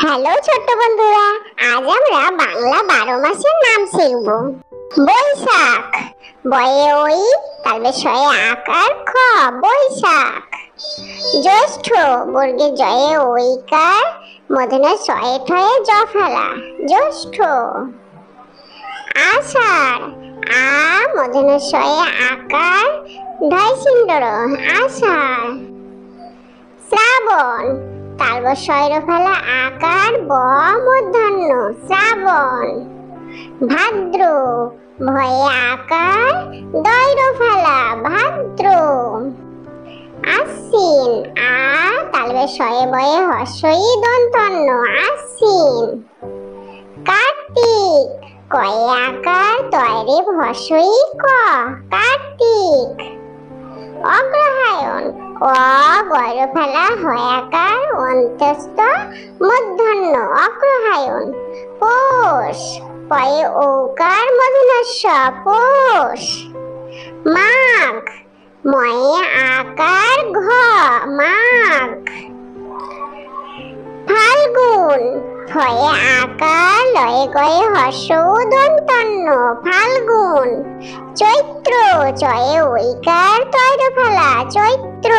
Hello ছোট্ট বন্ধুরা, আজ আমরা বাংলা 12 মাসের নাম শিখব। বৈশাখ, বয়ে ওই তালবে শয়ে আকার খ, বৈশাখ। জ্যৈষ্ঠ, বর্গে জয়ে ওইকার মধ্যে শয়ে ঠয়ে জ ফেলা, জ্যৈষ্ঠ। আষাঢ়, আ মধ্যে শয়ে আকার ঢাই সিন্দর, আষাঢ়। শ্রাবণ, তালব শয়ের ফেলা আকার ব মূর্ধন্য, শ্রাবণ। ভাদ্র, ভয়ে আকার দৈর ফেলা, ভাদ্র। আশ্বিন, আ তালবে শয়ে বয়ে হর্ষই দন্তন্য, আশ্বিন। কার্তিক, কয়ে আকার তয়রে হর্ষই ক, কার্তিক। অগ্রহায়ণ, অ গয়র ফেলা হয় আকার অন্তস্থ মূর্ধন্য, অগ্রহায়ণ। পৌষ, পয়ে ওকার মধুনস্য, পৌষ। মাঘ, ময়ে আকার ঘ, মাঘ। ফাল্গুন, ফয়ে আকার লয়ে গয়ে হর্ষ দন্তন্য, ফাল্গুন। চৈত্র, চয়ে ওইকার তৈর ফেলা, চৈত্র।